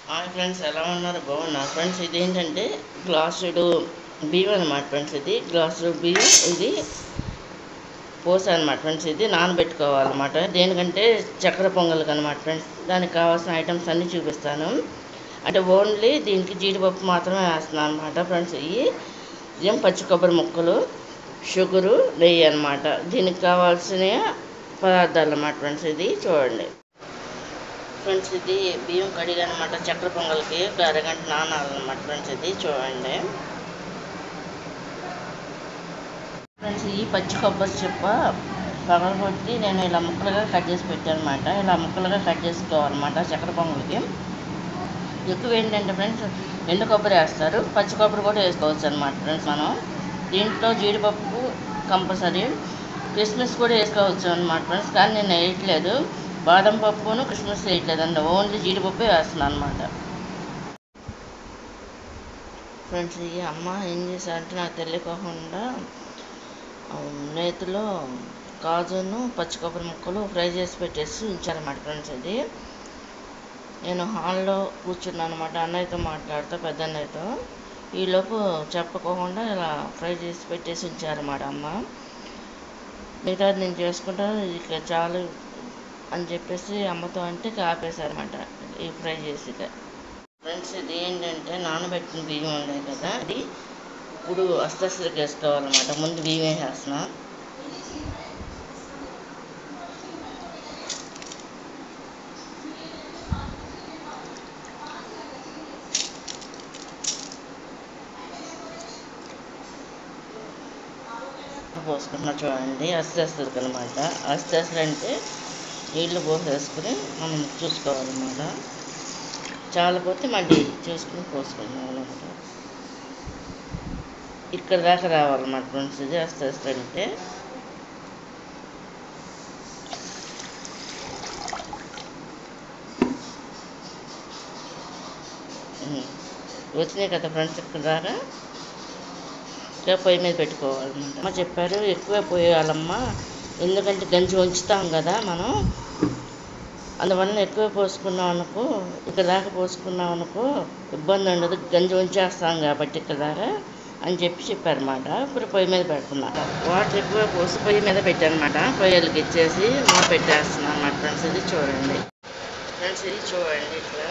Hi friends, ఎలా ఉన్నారు? బాగున్నారు ఫ్రెండ్స్. ఇదేంటంటే గ్లాసుడు బియ్యం అనమాట ఫ్రెండ్స్. ఇది గ్లాసుడు బియ్యం, ఇది పోస అనమాట ఫ్రెండ్స్. ఇది నానబెట్టుకోవాలన్నమాట. దేనికంటే చక్కెర పొంగల్కి అనమాట ఫ్రెండ్స్. దానికి కావాల్సిన ఐటమ్స్ అన్నీ చూపిస్తాను. అంటే ఓన్లీ దీనికి జీడిపప్పు మాత్రమే వేస్తున్నాను అనమాట ఫ్రెండ్స్. ఇదేం పచ్చి కొబ్బరి ముక్కలు, షుగరు, నెయ్యి అనమాట. దీనికి కావాల్సిన పదార్థాలు అన్నమాట ఫ్రెండ్స్. ఇది చూడండి ఫ్రెండ్స్. ఇది బియ్యం కడిగనమాట. చక్కెర పొంగల్కి ఒక అరగంట నానాలన్నమాట ఫ్రెండ్స్. ఇది చూడండి ఫ్రెండ్స్. ఈ పచ్చి కొబ్బరి చిప్ప పగలగొట్టి నేను ఇలా ముక్కలుగా కట్ చేసి పెట్టాను అనమాట. ఇలా ముక్కలుగా కట్ చేసుకోవాలన్నమాట చక్కెర పొంగల్కి. ఎక్కువ ఏంటంటే ఫ్రెండ్స్, ఎండు కొబ్బరి వేస్తారు, పచ్చి కొబ్బరి కూడా వేసుకోవచ్చు అనమాట ఫ్రెండ్స్. మనం దీంట్లో జీడిపప్పు కంపల్సరీ, కిస్మిస్ కూడా వేసుకోవచ్చు అనమాట ఫ్రెండ్స్. కానీ నేను వేయట్లేదు, బాదం పప్పును కిస్మిస్ వేయట్లేదండి, ఓన్లీ జీడిపప్పు వేస్తున్నాను అనమాట ఫ్రెండ్స్. ఈ అమ్మ ఏం చేశారంటే నాకు తెలియకోకుండా నేతిలో కాజును పచ్చి కొబ్బరి ముక్కలు ఫ్రై చేసి పెట్టేసి ఉంచారన్నమాట ఫ్రెండ్స్. ఇది నేను హాల్లో కూర్చున్నాను అనమాట, అన్నయ్యతో మాట్లాడుతూ, పెద్ద అన్నయ్యతో. ఈలోపు చెప్పకోకుండా ఇలా ఫ్రై చేసి పెట్టేసి ఉంచారన్నమాట అమ్మ. మిగతాది నేను చేసుకుంటాను, ఇక చాలు అని చెప్పేసి అమ్మతో అంటే ఆపేశారన్నమాట ఈ ఫ్రై చేసి. ఫ్రెండ్స్, ఇది ఏంటంటే నానబెట్టిన బియ్యం ఉన్నాయి కదా, అది ఇప్పుడు అస్తస్త్రకి వేసుకోవాలన్నమాట. ముందు బియ్యం వేసేస్తున్నా. పోసుకుంటున్నా చూడండి, అస్తస్త్రకి అనమాట. అస్తస్త్ర అంటే నీళ్లు పోసేసుకుని మనం చూసుకోవాలన్నమాట. చాలా పోతే మళ్ళీ చూసుకుని పోసుకున్నాం అనమాట. ఇక్కడ దాకా రావాలన్నమాట ఫ్రెండ్స్. ఇది అస్తస్త్ర అంటే వచ్చినాయి కదా ఫ్రెండ్స్. ఇక్కడ దాకా ఇంకా పొయ్యి మీద పెట్టుకోవాలన్నమాట. అమ్మ చెప్పారు ఎక్కువే పోయాలమ్మా, ఎందుకంటే గంజి ఉంచుతాం కదా మనం, అందువల్ల ఎక్కువ పోసుకున్నాం అనుకో, ఇక్కడ దాకా పోసుకున్నాం అనుకో ఇబ్బంది ఉండదు, గంజి ఉంచేస్తాం కాబట్టి ఇక్కడ దాకా అని చెప్పారన్నమాట. ఇప్పుడు పొయ్యి మీద పెడుతున్నా. వాటర్ ఎక్కువ పోసి పొయ్యి మీద పెట్టానమాట. పొయ్యిలకి ఇచ్చేసి పెట్టేస్తున్నాను అన్నమాట ఫ్రెండ్స్. ఇది చూడండి ఫ్రెండ్స్, ఇది చూడండి ఇట్లా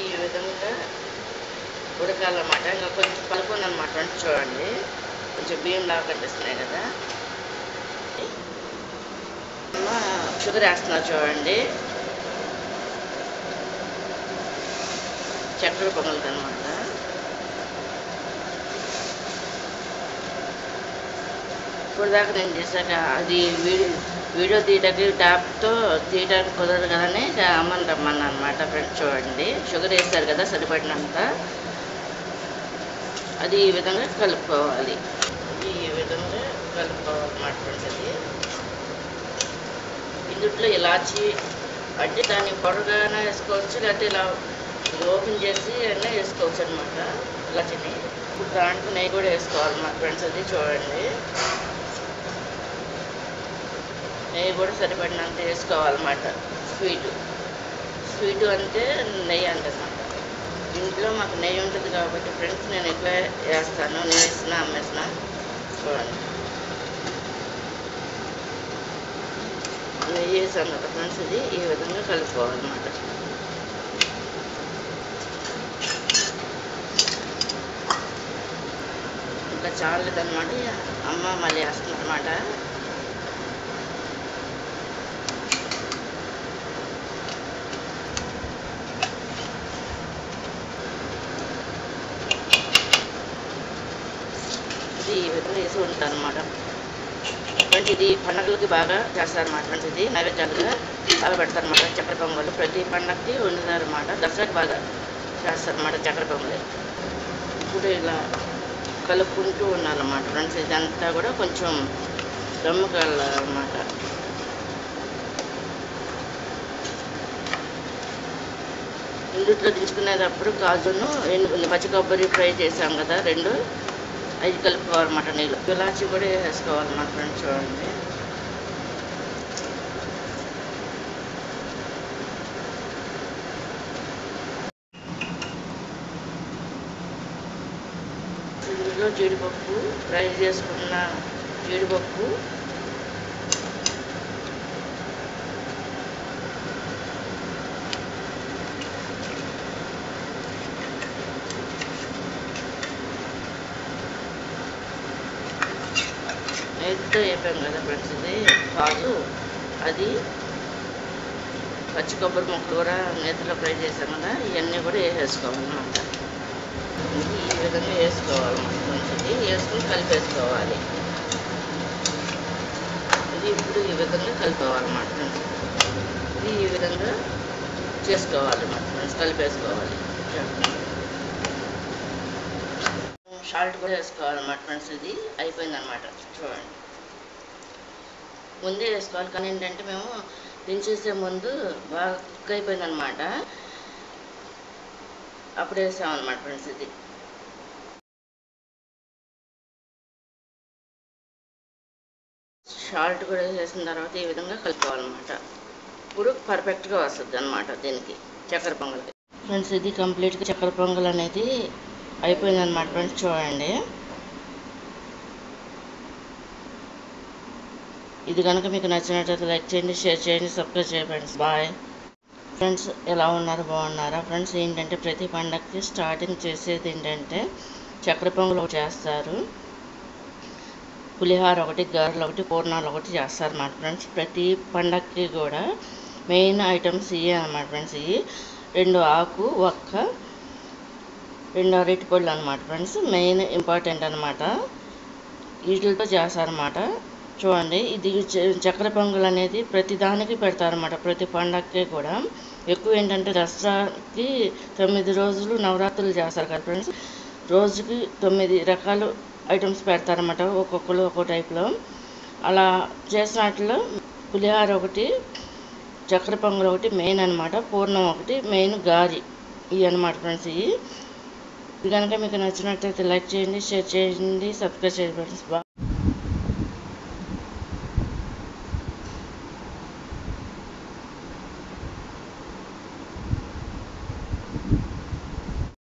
ఈ విధంగా ఉడకాలన్నమాట. ఇంకా కొంచెం పలుకుంది అనమాట అంటే చూడండి, కొంచెం బియ్యం లాగా కనిపిస్తున్నాయి కదా. షుగర్ వేస్తున్నా చూడండి, చక్కెర పొంగల్కి అనమాట. ఇప్పుడు దాకా నేను చేశాక అది వీడియో తీయడానికి ట్యాప్తో తీయడానికి కుదరదు కదని అమ్మని రమ్మన్నా అనమాట ఫ్రెండ్స్. చూడండి, షుగర్ వేస్తారు కదా సరిపడినంత, అది ఈ విధంగా కలుపుకోవాలి. ఈ విధంగా కలుపుకోవాలన్నమాట ఫ్రెండ్స్. అది ఇందుట్లో ఇలాచి అంటే దాన్ని పొడగానే వేసుకోవచ్చు, లేకపోతే ఇలా ఓపెన్ చేసి అయినా వేసుకోవచ్చు అనమాట ఇలాచిని. ఇప్పుడు దాంట్లో నెయ్యి కూడా వేసుకోవాలన్నమాట ఫ్రెండ్స్. అది చూడండి, నెయ్యి కూడా సరిపడినంత వేసుకోవాలన్నమాట. స్వీటు అంటే నెయ్యి అంటన్నమాట. ఇంట్లో మాకు నెయ్యి ఉంటుంది కాబట్టి ఫ్రెండ్స్ నేను ఎక్కువ వేస్తాను. నేను వేసిన అమ్మేసిన చూడండి, నెయ్యి వేసాను కదా ఫ్రెండ్స్. ఇది ఈ విధంగా కలుపుకోవాలన్నమాట. ఇంకా చాలేదన్నమాట, అమ్మ మళ్ళీ వేస్తుందన్నమాట. ఈ విధంగా వేసి ఉంటాను అనమాట ఫ్రెండ్స్. ఇది పండుగలకి బాగా చేస్తారన్నమాట ఫ్రెండ్స్. ఇది నైవేద్యాలుగా బాగా పెడతారన్నమాట చక్కెర పొంగల్. ప్రతి పండగకి వండుతారన్నమాట. దసరాకి బాగా చేస్తారన్నమాట చక్కెర పొంగల్. ఇప్పుడు ఇలా కలుపుకుంటూ ఉండాలన్నమాట ఫ్రెండ్స్. ఇదంతా కూడా కొంచెం దమ్ము కావాలన్నమాట. ఇందుట్లో దించుకునేటప్పుడు కాజును పచ్చి కొబ్బరి ఫ్రై చేసాం కదా, రెండు అవి కలుపుకోవాలన్నమాట నీళ్ళు. ఇలాచి కూడా వేసుకోవాలన్నమాట ఫ్రెండ్స్. చూడండి ఇందులో జీడిపప్పు, ఫ్రై చేసుకున్న జీడిపప్పు, నేతితో వేపాం కదా ఫ్రెండ్స్, ఇది కాజు, అది పచ్చి కొబ్బరి ముక్కలు కూడా నేతిలో ఫ్రై చేసాం కదా, ఇవన్నీ కూడా వేసేసుకోవాలన్నమాట. ఇది ఈ విధంగా వేసుకోవాలి ఫ్రెండ్స్. ఇది వేసుకుని కలిపేసుకోవాలి. ఇది ఇప్పుడు ఈ విధంగా కలుపుకోవాలన్నమాట ఫ్రెండ్స్. ఇది ఈ విధంగా చేసుకోవాలన్నమాట ఫ్రెండ్స్, కలిపేసుకోవాలి. సాల్ట్ కూడా వేసుకోవాలన్నమాట ఫ్రెండ్స్. ఇది అయిపోయిందన్నమాట. చూడండి ముందే వేసుకోవాలి, కానీ ఏంటంటే మేము దించేసే ముందు బాగా కుక్ అయిపోయిందన్నమాట, అప్పుడు వేసామన్నమాట ఫ్రెండ్స్. ఇది సాల్ట్ కూడా వేసిన తర్వాత ఈ విధంగా కలుపుకోవాలన్నమాట. ఇప్పుడు పర్ఫెక్ట్గా వస్తుంది అన్నమాట దీనికి చక్కెర పొంగల్కి ఫ్రెండ్స్. ఇది కంప్లీట్గా చక్కెర పొంగల్ అనేది అయిపోయిందన్నమాట ఫ్రెండ్స్. చూడండి ఇది కనుక మీకు నచ్చినట్లయితే లైక్ చేయండి, షేర్ చేయండి, సబ్స్క్రైబ్ చేయండి ఫ్రెండ్స్. Bye friends. ఎలా ఉన్నారు, బాగున్నారా ఫ్రెండ్స్? ఏంటంటే ప్రతి పండగకి స్టార్టింగ్ చేసేది ఏంటంటే చక్కెర పొంగల్ ఒకటి చేస్తారు, పులిహార ఒకటి, గారెలు ఒకటి, పూర్ణాలు ఒకటి చేస్తారు అన్నమాట ఫ్రెండ్స్. ప్రతి పండగకి కూడా మెయిన్ ఐటమ్స్ ఇవే అన్నమాట ఫ్రెండ్స్. ఇవి 2 ఆకు ఒక్క, 2 అరటిపళ్ళు అన్నమాట ఫ్రెండ్స్. మెయిన్ ఇంపార్టెంట్ అన్నమాట, వీటితో చేస్తారన్నమాట. చూడండి ఇది చక్కెర పొంగల్ అనేది ప్రతి దానికి పెడతారన్నమాట, ప్రతి పండగకి కూడా. ఎక్కువ ఏంటంటే దసరాకి 9 రోజులు నవరాత్రులు చేస్తారు కదా ఫ్రెండ్స్, రోజుకి 9 రకాలు ఐటమ్స్ పెడతారన్నమాట, ఒక్కొక్కరు ఒక్కో టైప్లో. అలా చేసినట్లో పులిహార ఒకటి, చక్కెర పొంగల్ ఒకటి మెయిన్ అనమాట, పూర్ణం ఒకటి మెయిన్, గారి ఇవి అనమాట ఫ్రెండ్స్. ఇది కనుక మీకు నచ్చినట్లయితే లైక్ చేయండి, షేర్ చేయండి, సబ్స్క్రైబ్ చేయండి ఫ్రెండ్స్.